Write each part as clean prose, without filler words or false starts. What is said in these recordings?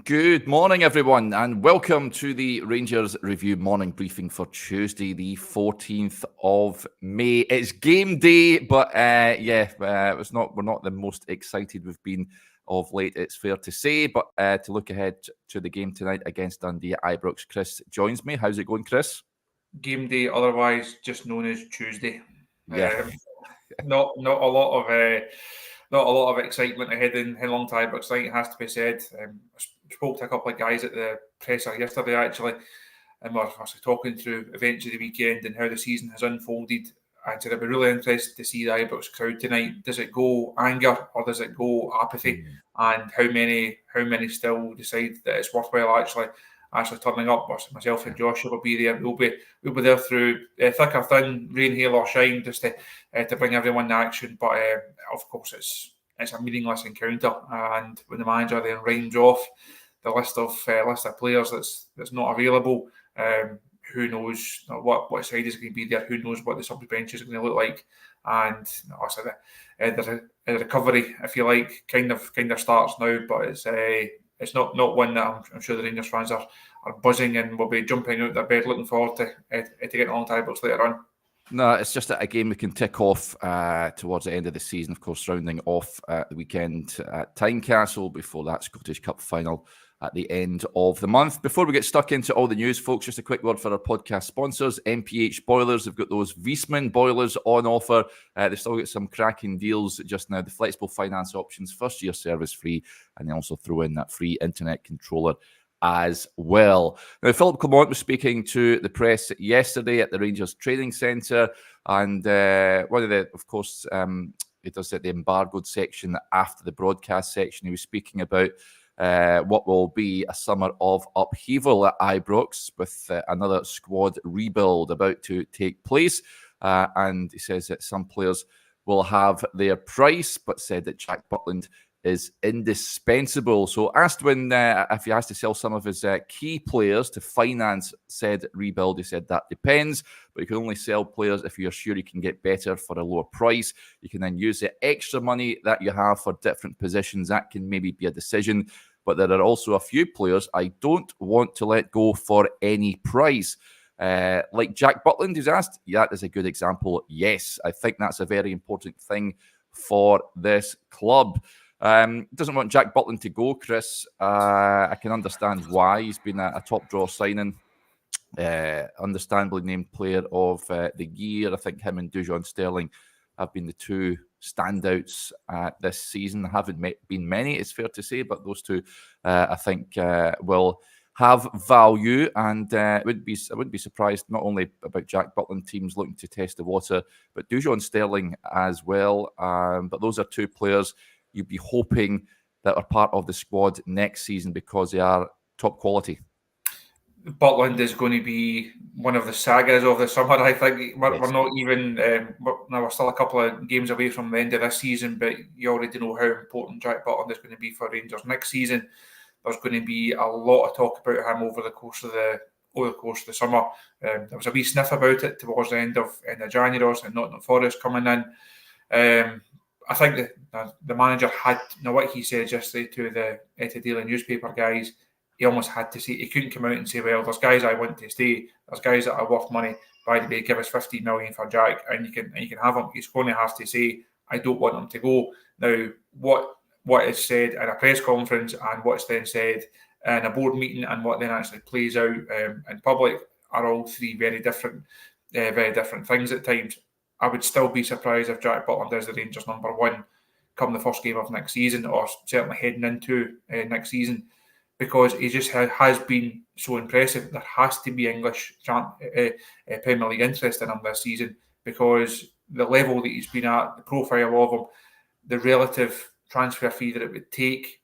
Good morning, everyone, and welcome to the Rangers Review morning briefing for Tuesday, the 14th of May. It's game day, but we're not the most excited we've been of late, it's fair to say. But to look ahead to the game tonight against Dundee at Ibrox, Chris joins me. How's it going, Chris? Game day, otherwise just known as Tuesday. Yeah. Not a lot of excitement ahead in long time, but it has to be said. I spoke to a couple of guys at the presser yesterday actually, and we're actually talking through events of the weekend and how the season has unfolded. And said I'd be really interested to see the Ibrox crowd tonight. Does it go anger or does it go apathy? And how many still decide that it's worthwhile actually turning up? Myself and Joshua will be there. We'll be there through thick or thin, rain, hail or shine, just to bring everyone to action. But of course, it's a meaningless encounter. And when the manager then rhymes off the list of players that's not available, who knows what side is going to be there? Who knows what the sub bench is going to look like? And also the recovery, if you like, kind of starts now, but it's not one that I'm sure the Rangers fans are buzzing and will be jumping out of their bed looking forward to getting on to Ibrox later on. No, it's just a game we can tick off towards the end of the season, of course, rounding off the weekend at Tynecastle before that Scottish Cup final at the end of the month. Before we get stuck into all the news, folks, just a quick word for our podcast sponsors, MPH Boilers. They've got those Viessmann boilers on offer. They've still got some cracking deals just now. The flexible finance options, first year service free, and they also throw in that free internet controller as well. Now, Philip Clement was speaking to the press yesterday at the Rangers training centre, and one of the, of course, he does at the embargoed section after the broadcast section. He was speaking about what will be a summer of upheaval at Ibrox with another squad rebuild about to take place. And he says that some players will have their price, but said that Jack Butland is indispensable. So asked when if he has to sell some of his key players to finance said rebuild, he said that depends, but you can only sell players if you're sure you can get better for a lower price. You can then use the extra money that you have for different positions. That can maybe be a decision, but there are also a few players I don't want to let go for any price. Like Jack Butland, who's asked, that is a good example. Yes, I think that's a very important thing for this club. Doesn't want Jack Butland to go, Chris. I can understand why. He's been a top draw signing. Understandably named player of the year. I think him and Dujon Sterling have been the two standouts this season. There haven't been many, it's fair to say, but those two, I think, will have value. And I wouldn't be surprised not only about Jack Butland teams looking to test the water, but Dujon Sterling as well. But those are two players you'd be hoping that are part of the squad next season because they are top quality. Butland is going to be one of the sagas of the summer. I think we're not even we're still a couple of games away from the end of this season, but you already know how important Jack Butland is going to be for Rangers next season. There's going to be a lot of talk about him over the course of the summer. There was a wee sniff about it towards the end of January, and Nottingham Forest coming in. I think the manager had, what he said yesterday to the Daily newspaper guys, he almost had to say, he couldn't come out and say, well, there's guys I want to stay, there's guys that are worth money, by the way, give us 15 million for Jack and you can have him. He's going to have to say, I don't want him to go. Now, what is said in a press conference and what's then said in a board meeting and what then actually plays out in public are all three very different things at times. I would still be surprised if Jack Butland is the Rangers number one come the first game of next season, or certainly heading into next season, because he just has been so impressive. There has to be English Premier League interest in him this season, because the level that he's been at, the profile of him, the relative transfer fee that it would take,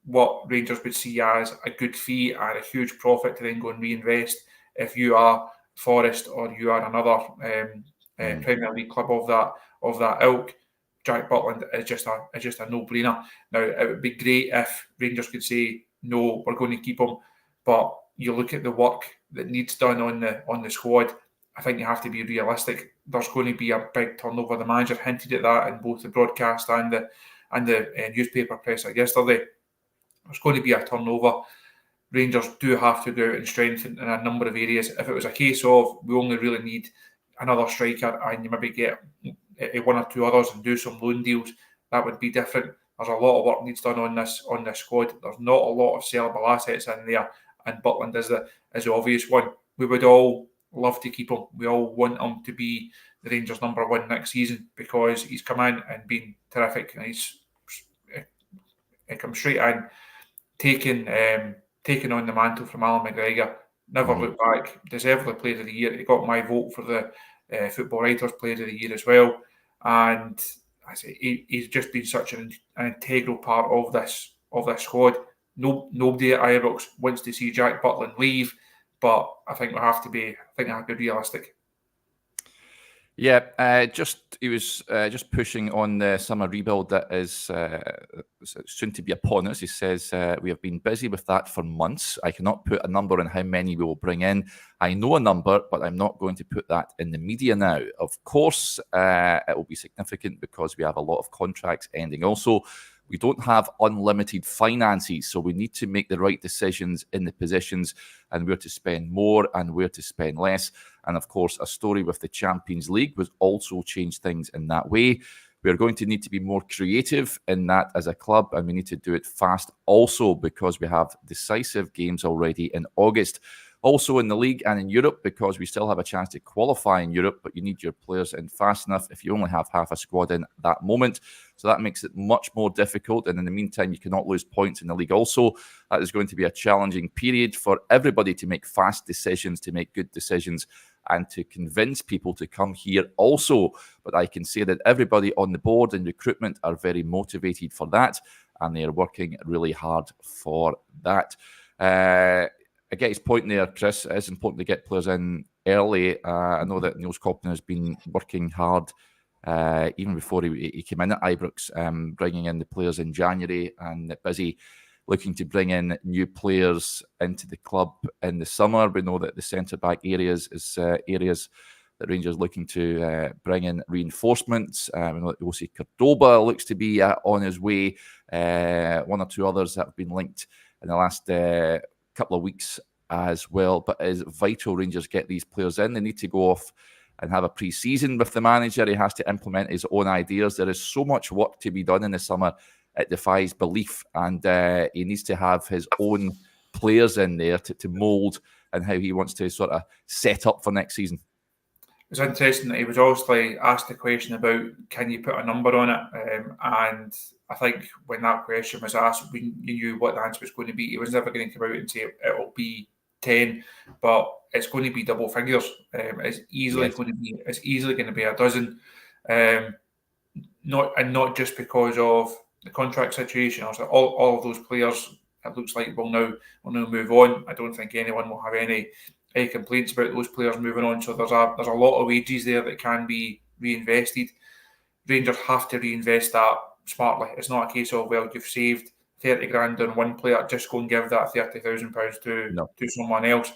what Rangers would see as a good fee and a huge profit to then go and reinvest if you are Forest or you are another Premier League club of that ilk. Jack Butland is just a no-brainer. Now, it would be great if Rangers could say, no, we're going to keep him, but you look at the work that needs done on the squad. I think you have to be realistic. There's going to be a big turnover. The manager hinted at that in both the broadcast and the newspaper press yesterday. there's going to be a turnover. Rangers do have to go out and strengthen in a number of areas. If it was a case of we only really need another striker and you maybe get one or two others and do some loan deals, that would be different. There's a lot of work needs done on this squad. There's not a lot of sellable assets in there, and Butland is the obvious one. We would all love to keep him. We all want him to be the Rangers' number one next season because he's come in and been terrific, and he's come straight in, taking on the mantle from Alan McGregor. Never looked back. Deservedly Player of the Year. He got my vote for the Football Writers Player of the Year as well. And I say he's just been such an integral part of this squad. Nobody at Ibrox wants to see Jack Butland leave, but I think we have to be realistic. Yeah, he was just pushing on the summer rebuild that is soon to be upon us. He says, we have been busy with that for months. I cannot put a number on how many we will bring in. I know a number, but I'm not going to put that in the media now. Of course, it will be significant because we have a lot of contracts ending. Also, we don't have unlimited finances, so we need to make the right decisions in the positions and where to spend more and where to spend less. And of course, a story with the Champions League was also change things in that way. We are going to need to be more creative in that as a club, and we need to do it fast also because we have decisive games already in August. Also in the league and in Europe, because we still have a chance to qualify in Europe, but you need your players in fast enough if you only have half a squad in that moment. So that makes it much more difficult. And in the meantime, you cannot lose points in the league also. That is going to be a challenging period for everybody to make fast decisions, to make good decisions, and to convince people to come here also. But I can say that everybody on the board and recruitment are very motivated for that, and they are working really hard for that. I get his point there, Chris. It is important to get players in early. I know that Niels Coppin has been working hard even before he came in at Ibrox, bringing in the players in January and busy looking to bring in new players into the club in the summer. We know that the centre-back areas is areas that Rangers looking to bring in reinforcements. We know that Jose Cordoba looks to be on his way. One or two others that have been linked in the last couple of weeks as well, but it's vital Rangers get these players in. They need to go off and have a pre-season with the manager. He has to implement his own ideas. There is so much work to be done in the summer, it defies belief, and he needs to have his own players in there to mould and how he wants to sort of set up for next season. It's interesting that he was obviously asked the question about can you put a number on it, and I think when that question was asked, we knew what the answer was going to be. He was never going to come out and say it'll be 10, but it's going to be double figures. It's easily going to be a dozen, not just because of the contract situation. Also, all of those players, it looks like will now move on. I don't think anyone will have any complaints about those players moving on. So there's a lot of wages there that can be reinvested. Rangers have to reinvest that smartly. It's not a case of, well, you've saved 30 grand on one player, just go and give that £30,000 to someone else.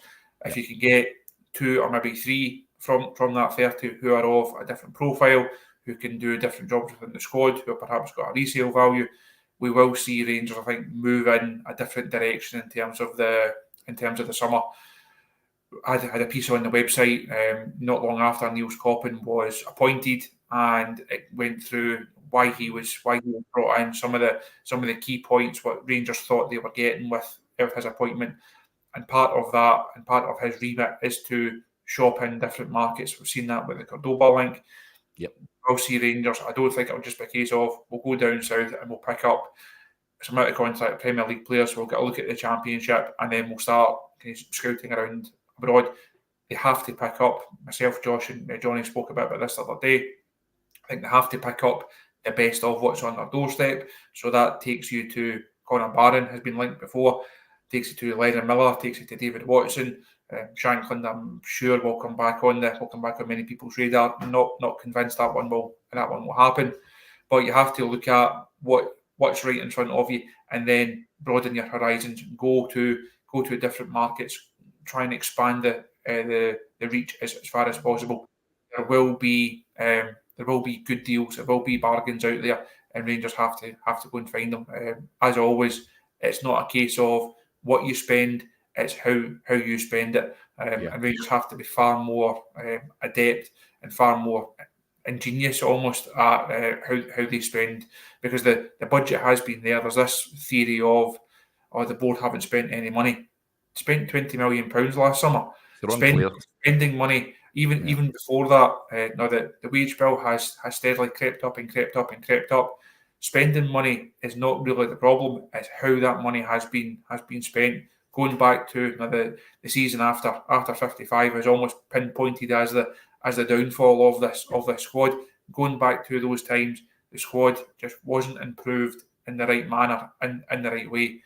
If you can get two or maybe three from that 30 who are of a different profile, who can do different jobs within the squad, who have perhaps got a resale value, we will see Rangers, I think, move in a different direction in terms of the summer. I had a piece on the website not long after Niels Coppin was appointed, and it went through why he was brought in, some of the key points, what Rangers thought they were getting with his appointment, and part of that and part of his remit is to shop in different markets. We've seen that with the Cordoba link. Yep. We'll see Rangers. I don't think it'll just be a case of we'll go down south and we'll pick up some out of contract Premier League players. We'll get a look at the Championship and then we'll start kind of scouting around abroad. They have to pick up. Myself, Josh, and Johnny spoke about this the other day. I think they have to pick up the best of what's on their doorstep. So that takes you to Conor Barron, has been linked before. Takes you to Lennon Miller. Takes you to David Watson. Shankland, I'm sure will come back on many people's radar. I'm not convinced that one will happen. But you have to look at what's right in front of you, and then broaden your horizons. Go to different markets. Try and expand the reach as far as possible. There will be good deals. There will be bargains out there, and Rangers have to go and find them. As always, It's not a case of what you spend, it's how you spend it. And Rangers have to be far more adept and far more ingenious almost at how they spend, because the budget has been there. There's this theory of, the board haven't spent any money. Spent £20 million last summer. Spending money even before that. Now the wage bill has steadily crept up and crept up and crept up. Spending money is not really the problem. It's how that money has been spent. Going back to the season after 55 is almost pinpointed as the downfall of this squad. Going back to those times, the squad just wasn't improved in the right manner and in the right way.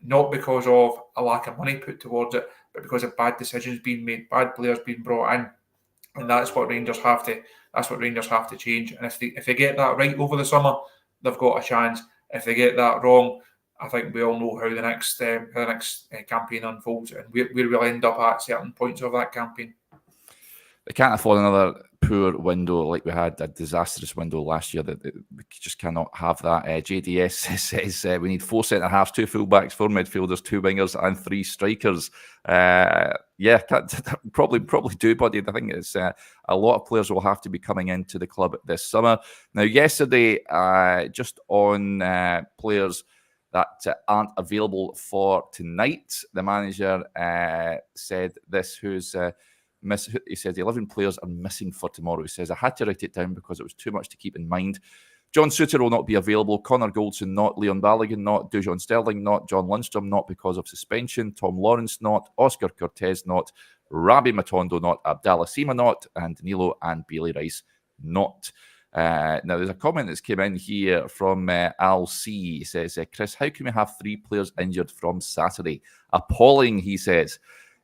Not because of a lack of money put towards it, but because of bad decisions being made, bad players being brought in, and that's what Rangers have to change. And if they get that right over the summer, they've got a chance. If they get that wrong, I think we all know how the next campaign unfolds, and where we'll end up at certain points of that campaign. They can't afford another poor window like we had a disastrous window last year. That we just cannot have that. JDS says we need 4 centre-halves, 2 full-backs, 4 midfielders, 2 wingers and 3 strikers. Probably do, buddy. I think it's a lot of players will have to be coming into the club this summer. Now, yesterday, just on players that aren't available for tonight, the manager said this, he says 11 players are missing for tomorrow. He says, I had to write it down because it was too much to keep in mind. John Souttar will not be available. Connor Goldson not. Leon Balogun not. Dujon Sterling not. John Lundstrom not because of suspension. Tom Lawrence not. Oscar Cortez not. Rabbi Matondo not. Abdallah Sima not. And Danilo and Bailey Rice not. Now, there's a comment that's came in here from Al C. He says, Chris, how can we have 3 players injured from Saturday? Appalling, he says.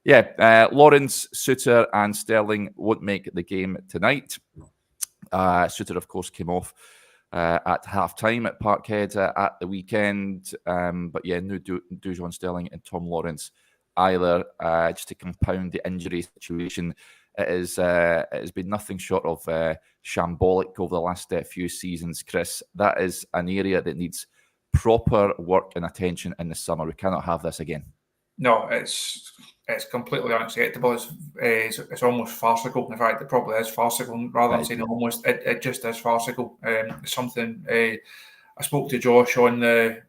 Lawrence, Souttar and Sterling won't make the game tonight. Souttar, of course, came off at half-time at Parkhead at the weekend. No Dujon Sterling and Tom Lawrence either. Just to compound the injury situation, it has been nothing short of shambolic over the last few seasons, Chris. That is an area that needs proper work and attention in the summer. We cannot have this again. No, it's completely unacceptable. It's almost farcical. In fact, it probably is farcical. Rather than saying almost, it just is farcical. It's something I spoke to Josh on the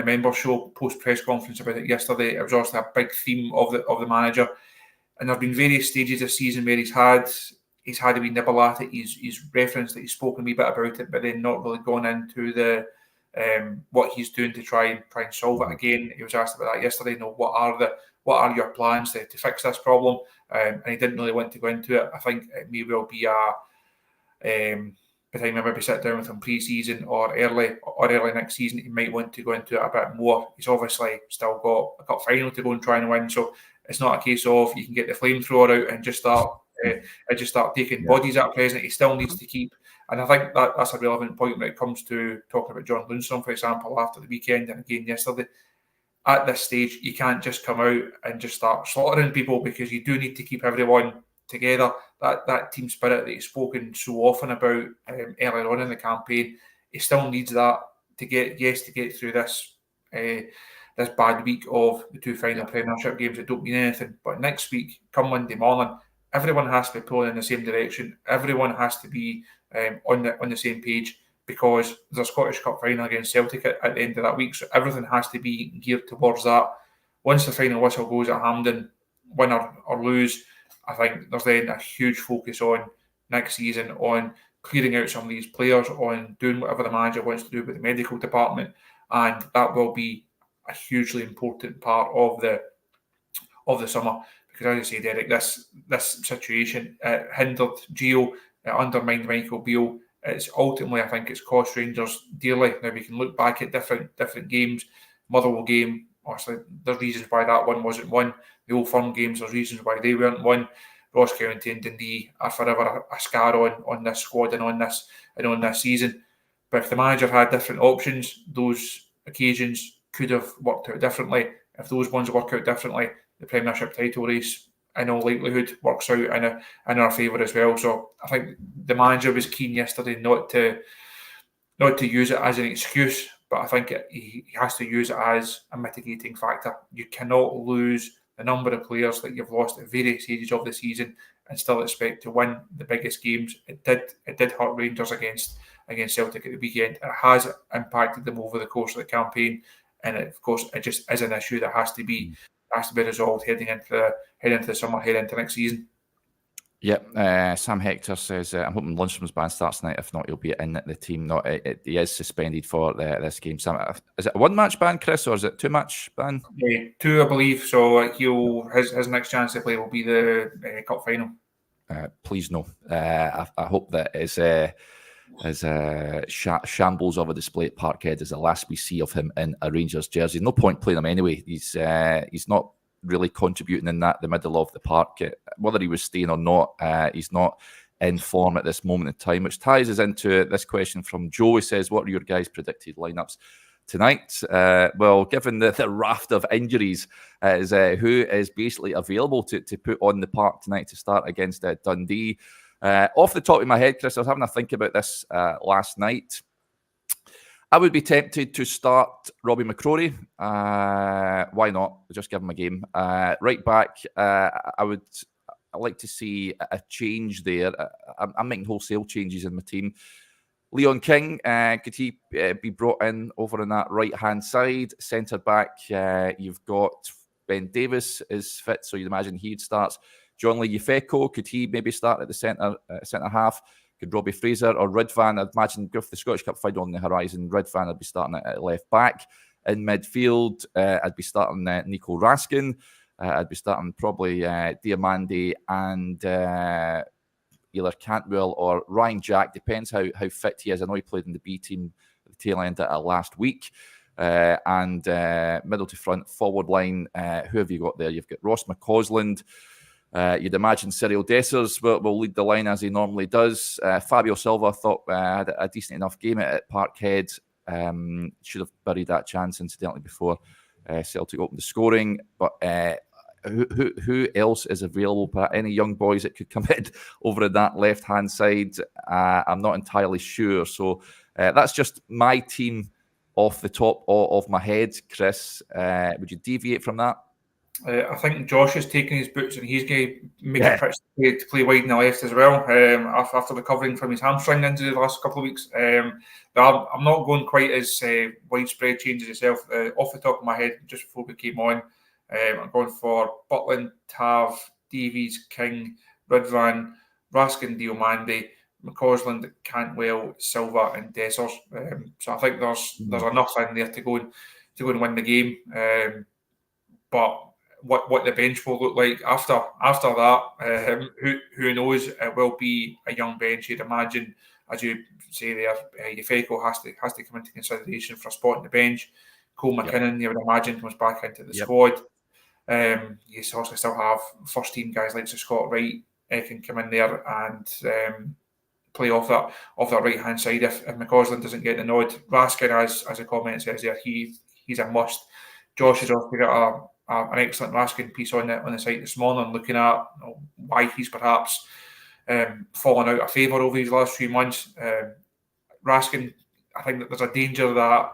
member show post press conference about it yesterday. It was also a big theme of the manager, and there've been various stages this season where he's had a wee nibble at it. He's referenced that he's spoken a wee bit about it, but then not really gone into the what he's doing to try and solve it. Again, he was asked about that yesterday. What are your plans to fix this problem? And he didn't really want to go into it. I think it may well be by the time I maybe sit down with him pre-season or early next season, he might want to go into it a bit more. He's obviously still got a cup final to go and try and win, so it's not a case of you can get the flamethrower out and just start taking bodies at present. He still needs to keep. And I think that's a relevant point when it comes to talking about John Lundstrom, for example, after the weekend and again yesterday. At this stage, you can't just come out and just start slaughtering people, because you do need to keep everyone together. That team spirit that he's spoken so often about earlier on in the campaign, he still needs that to get through this bad week of the 2 final Premiership games that don't mean anything. But next week, come Monday morning, everyone has to be pulling in the same direction. Everyone has to be on the same page, because there's a Scottish Cup final against Celtic at the end of that week. So everything has to be geared towards that. Once the final whistle goes at Hampden, win or lose, I think there's then a huge focus on next season, on clearing out some of these players, on doing whatever the manager wants to do with the medical department. And that will be a hugely important part of the summer. Because as I say, Derek, this situation hindered Gio, undermined Michael Beale. It's ultimately, I think, it's cost Rangers dearly. Now we can look back at different games. Motherwell game, obviously, there's reasons why that one wasn't won. The Old Firm games, there's reasons why they weren't won. Ross County and Dundee are forever a scar on this squad and on this season. But if the manager had different options, those occasions could have worked out differently. If those ones work out differently, the Premiership title race, in all likelihood, works out in our favour as well. So I think the manager was keen yesterday not to use it as an excuse, but I think he has to use it as a mitigating factor. You cannot lose the number of players that you've lost at various stages of the season and still expect to win the biggest games. It did hurt Rangers against Celtic at the weekend. It has impacted them over the course of the campaign, and of course it just is an issue that has to be resolved heading into the summer, heading into next season. Yep, Sam Hector says, I'm hoping Lundstrom's ban starts tonight. If not, he'll be in the team. He is suspended for this game. Sam, is it a one-match ban, Chris, or is it two-match ban? Two, I believe. So his next chance to play will be the cup final. Please no. I hope that his shambles of a display at Parkhead is the last we see of him in a Rangers jersey. No point playing him anyway. He's not really contributing in the middle of the park. Whether he was staying or not, he's not in form at this moment in time, which ties us into this question from Joe. He says, what are your guys' predicted lineups tonight? Well, given the raft of injuries, is who is basically available to put on the park tonight to start against Dundee. Off the top of my head, Chris, I was having a think about this last night. I would be tempted to start Robbie McCrory. Why not? Just give him a game. Right back, I'd like to see a change there. I'm making wholesale changes in my team. Leon King, could he be brought in over on that right-hand side? Centre back, you've got Ben Davis is fit, so you'd imagine he'd start. John Lee Yefeko, could he maybe start at the centre half? Could Robbie Fraser or Ridvan? I'd imagine with the Scottish Cup final on the horizon, Ridvan would be starting at left back. In midfield, I'd be starting Nico Raskin. I'd be starting probably Diamande and either Cantwell or Ryan Jack. Depends how fit he is. I know he played in the B team at the tail end of last week. And middle to front, forward line, who have you got there? You've got Ross McCausland. You'd imagine Cyril Dessers will lead the line as he normally does. Fabio Silva thought had a decent enough game at Parkhead. Should have buried that chance, incidentally, before Celtic opened the scoring. But who else is available? Any young boys that could come in over at that left-hand side? I'm not entirely sure. So that's just my team off the top of my head. Chris, would you deviate from that? I think Josh is taking his boots and he's going to make a pitch to play wide in the left as well after recovering from his hamstring injury the last couple of weeks. But I'm not going quite as widespread changes yourself. Off the top of my head, just before we came on, I'm going for Butland, Tav, Davies, King, Ridvan, Raskin, Diomande, McCausland, Cantwell, Silva, and Dessers. So I think there's enough in there to go and win the game. But what the bench will look like after that, who knows? It will be a young bench. You'd imagine, as you say there, Yefeko has to come into consideration for a spot on the bench. Cole McKinnon, you would imagine, comes back into the squad. You also still have first team guys like Scott Wright can come in there and play off that right hand side if McCausland doesn't get the nod. Raskin, as a comment says there, he's a must. Josh has also got an excellent Raskin piece on the site this morning, looking at why he's perhaps fallen out of favour over these last few months. Raskin, I think that there's a danger that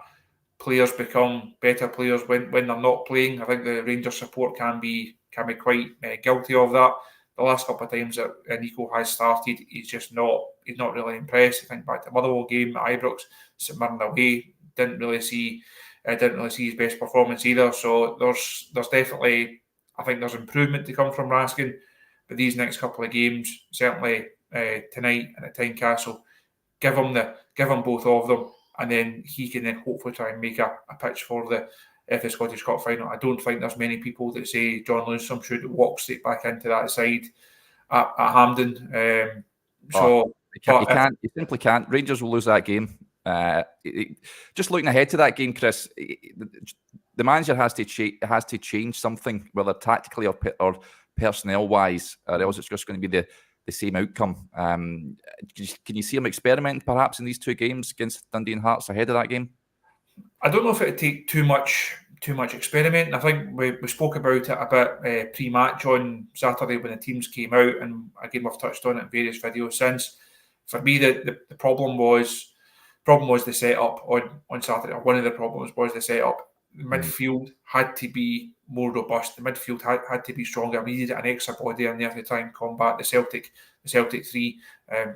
players become better players when they're not playing. I think the Rangers support can be quite guilty of that. The last couple of times that Nico has started, he's not really impressed. I think back to the Motherwell game at Ibrox, St Mirren away, didn't really see his best performance either. So there's definitely, I think there's improvement to come from Raskin. But these next couple of games, certainly tonight and at Tynecastle, give him both of them, and then he can then hopefully try and make a pitch for the Scottish Cup final. I don't think there's many people that say John Lundstrom should walk straight back into that side at Hampden. You simply can't. Rangers will lose that game. Just looking ahead to that game, Chris, the manager has to change something, whether tactically or personnel wise, or else it's just going to be the same outcome. Can you see him experiment perhaps in these two games against Dundee and Hearts ahead of that game? I don't know if it would take too much experiment. I think we spoke about it a bit pre-match on Saturday when the teams came out, and again we've touched on it in various videos since. For me, the problem was Problem was the setup on Saturday. One of the problems was the setup. The midfield had to be more robust. The midfield had to be stronger. We needed an extra body in there to try and combat the Celtic three.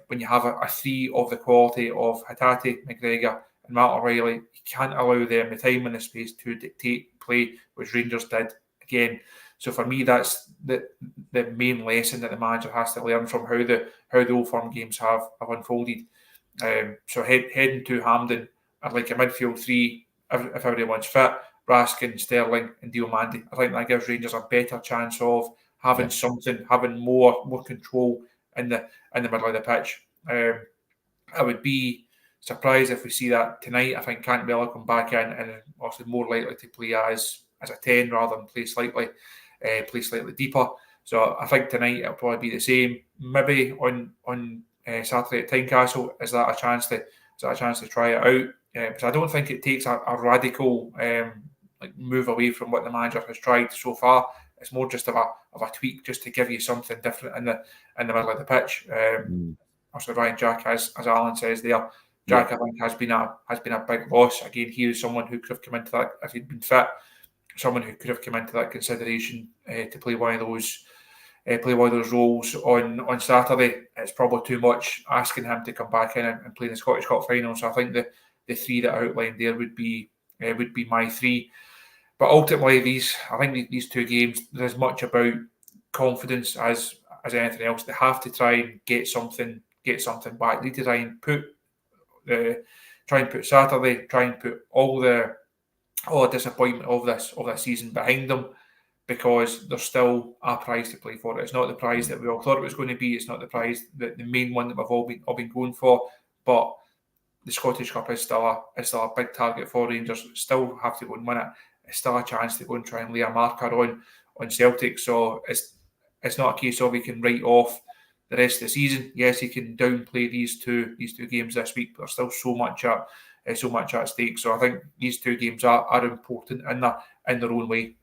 When you have a three of the quality of Hatate, McGregor, and Matt O'Reilly, you can't allow them the time and the space to dictate play, which Rangers did again. So for me, that's the main lesson that the manager has to learn from how the Old Firm games have unfolded. So heading to Hampden, I'd like a midfield three if everyone's fit: Raskin, Sterling, and Diomande. I think that gives Rangers a better chance of having something, having more control in the middle of the pitch. I would be surprised if we see that tonight. I think Cantwell come back in and also more likely to play as a 10 rather than play slightly deeper. So I think tonight it'll probably be the same. Maybe on Saturday at Tynecastle, is that a chance to try it out? Because I don't think it takes a radical move away from what the manager has tried so far. It's more just of a tweak, just to give you something different in the middle of the pitch. Also, Ryan Jack, as Alan says there, Jack I think has been a big loss. Again, he is someone who could have come into that if he'd been fit. Someone who could have come into that consideration to play one of those roles on Saturday. It's probably too much asking him to come back in and play the Scottish Cup final. So I think the three that I outlined there would be my three. But ultimately, these two games, there's as much about confidence as anything else. They have to try and get something back. They need to try and put Saturday, try and put all the disappointment of this season behind them, because there's still a prize to play for. It's not the prize that we all thought it was going to be. It's not the prize the main one that we've all been going for. But the Scottish Cup is still a big target for Rangers. Still have to go and win it. It's still a chance to go and try and lay a marker on Celtic. So it's not a case of we can write off the rest of the season. Yes, he can downplay these two games this week, but there's still so much at stake. So I think these two games are important in their own way.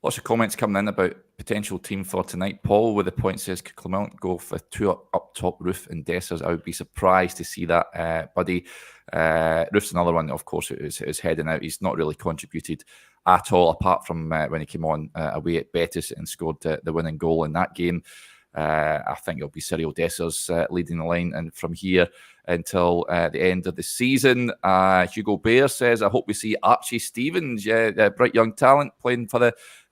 Lots of comments coming in about potential team for tonight. Paul with the point says, could Clement go for two up top, Roof and Dessers? I would be surprised to see that, buddy. Roof's another one, of course, is heading out. He's not really contributed at all, apart from when he came on away at Betis and scored the winning goal in that game. I think it'll be Cyril Dessers leading the line, and from here until the end of the season. Hugo Bear says, I hope we see Archie Stevens, bright young talent, playing for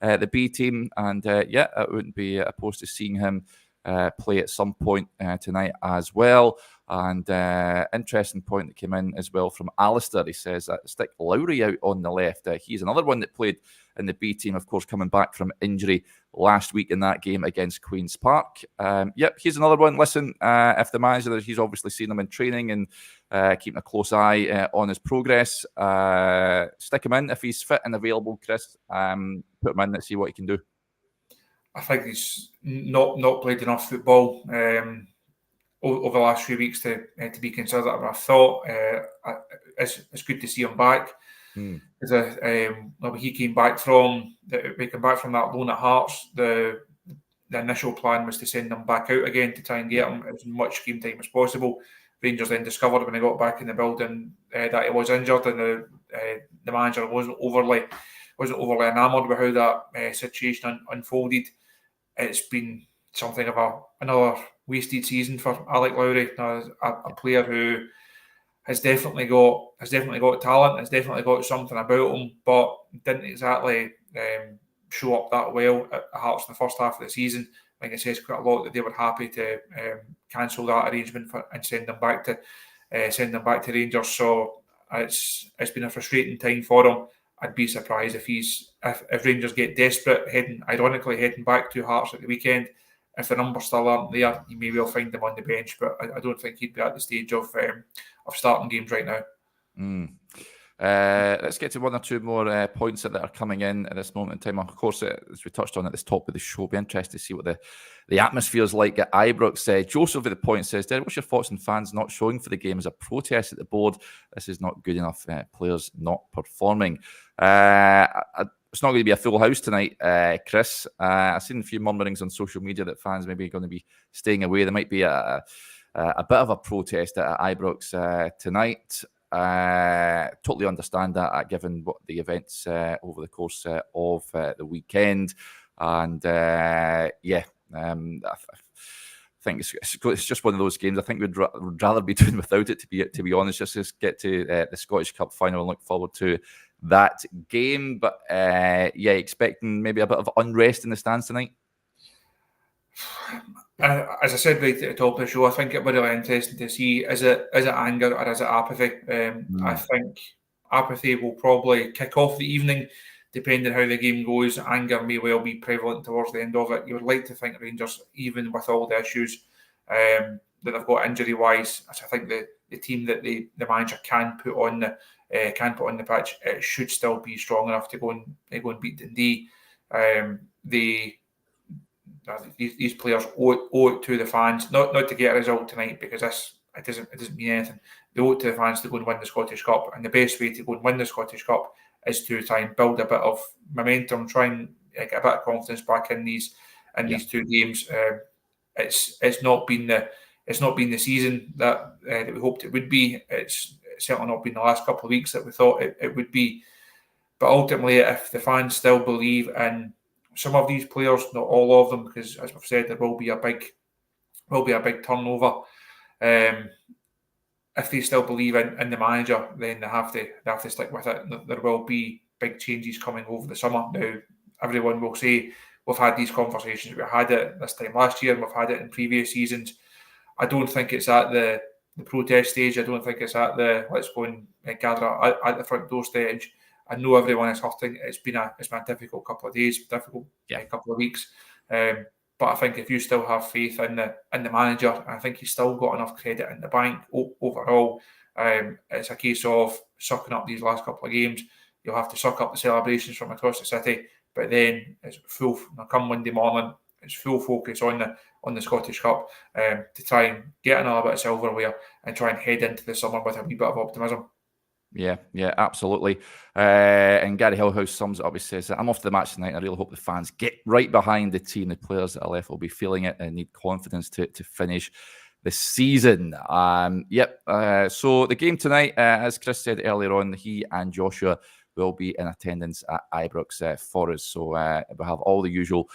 the B team, and I wouldn't be opposed to seeing him play at some point tonight as well. And interesting point that came in as well from Alistair. He says stick Lowry out on the left. He's another one that played in the B team, of course, coming back from injury last week in that game against Queen's Park. He's another one. Listen, if the manager, he's obviously seen him in training and keeping a close eye on his progress, stick him in if he's fit and available, Chris. Put him in and see what he can do. I think he's not played enough football over the last few weeks to be considered. I thought it's good to see him back. He came back from that loan at Hearts. The initial plan was to send him back out again to try and get him as much game time as possible. Rangers then discovered when he got back in the building that he was injured, and the manager wasn't overly enamoured with how that situation unfolded. It's been something of another wasted season for Alec Lowry, a player who has definitely got talent, has definitely got something about him, but didn't exactly show up that well at Hearts in the first half of the season. I think it says quite a lot that they were happy to cancel that arrangement and send them back to Rangers. So it's been a frustrating time for him. I'd be surprised if Rangers get desperate, heading back to Hearts at the weekend. If the numbers still aren't there, you may well find them on the bench, but I don't think he'd be at the stage of starting games right now. Let's get to one or two more points that are coming in at this moment in time. Of course, as we touched on at the top of the show, be interested to see what the atmosphere is like at Ibrox. Joseph with the point says, Derek, what's your thoughts on fans not showing for the game as a protest at the board? This is not good enough. Players not performing. It's not going to be a full house tonight, Chris. I've seen a few murmurings on social media that fans maybe going to be staying away. There might be a a bit of a protest at Ibrox tonight. Totally understand that, given what the events over the course of the weekend. And I think it's just one of those games. I think we'd rather be doing without it, to be honest. Just get to the Scottish Cup final and look forward to that game. But expecting maybe a bit of unrest in the stands tonight. As I said right at the top of the show, I think it would be really interesting to see, is it anger or is it apathy? I think apathy will probably kick off the evening, depending how the game goes. Anger may well be prevalent towards the end of it. You would like to think Rangers, even with all the issues that they've got injury-wise, I think the team that the manager can put on the pitch, it should still be strong enough to go and beat Dundee. These players owe it to the fans, not to get a result tonight, because it doesn't mean anything. They owe it to the fans to go and win the Scottish Cup, and the best way to go and win the Scottish Cup is to try and build a bit of momentum, try and get a bit of confidence back in these two games. It's not been the season that we hoped it would be. It's certainly not been the last couple of weeks that we thought it would be. But ultimately, if the fans still believe in some of these players, not all of them, because as we've said, there will be a big turnover. If they still believe in the manager, then they have to stick with it. There will be big changes coming over the summer. Now, everyone will say we've had these conversations. We had it this time last year, and we've had it in previous seasons. I don't think it's at the protest stage. I don't think it's at the let's go and gather at the front door stage. I know everyone is hurting. It's been a difficult couple of days, couple of weeks. But I think if you still have faith in the manager, I think he's still got enough credit in the bank overall. It's a case of sucking up these last couple of games. You'll have to suck up the celebrations from across the city, but then it's come Monday morning, it's full focus on the Scottish Cup to try and get another bit of silverware and try and head into the summer with a wee bit of optimism. Yeah, absolutely. And Gary Hillhouse sums it up. He says, I'm off to the match tonight. I really hope the fans get right behind the team. The players that are left will be feeling it and need confidence to finish the season. So the game tonight, as Chris said earlier on, he and Joshua will be in attendance at Ibrox for us. So we'll have all the usual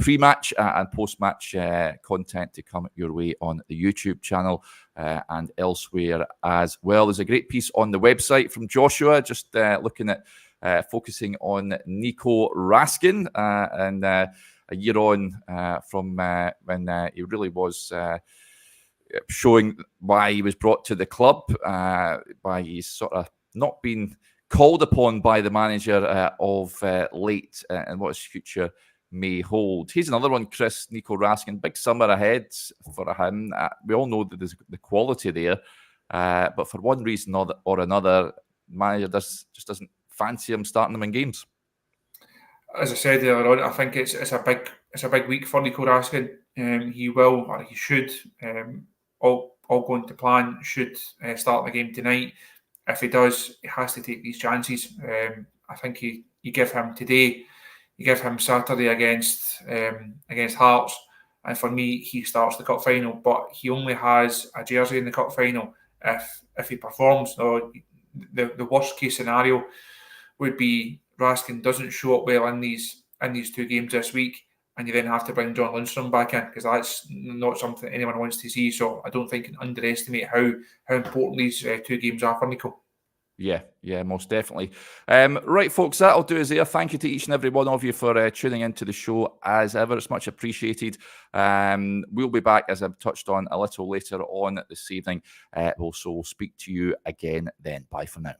pre-match and post-match content to come your way on the YouTube channel and elsewhere as well. There's a great piece on the website from Joshua, just looking at focusing on Nico Raskin and a year on from when he really was showing why he was brought to the club, by his sort of not being called upon by the manager of late, and what his future may hold. Here's another one, Chris, Nico Raskin. Big summer ahead for him. We all know that there's the quality there, but for one reason or another, manager just doesn't fancy him starting them in games. As I said earlier on, I think it's a big week for Nico Raskin. He should, all going to plan, should start the game tonight. If he does, he has to take these chances. I think you give him today, you give him Saturday against Hearts, and for me, he starts the cup final. But he only has a jersey in the cup final if he performs. So the worst case scenario would be Raskin doesn't show up well in these two games this week, and you then have to bring John Lundstrom back in, because that's not something anyone wants to see. So I don't think you can underestimate how important these two games are for Nico. Yeah, most definitely. Right, folks, that'll do us there. Thank you to each and every one of you for tuning into the show as ever. It's much appreciated. We'll be back, as I've touched on, a little later on this evening. We'll speak to you again then. Bye for now.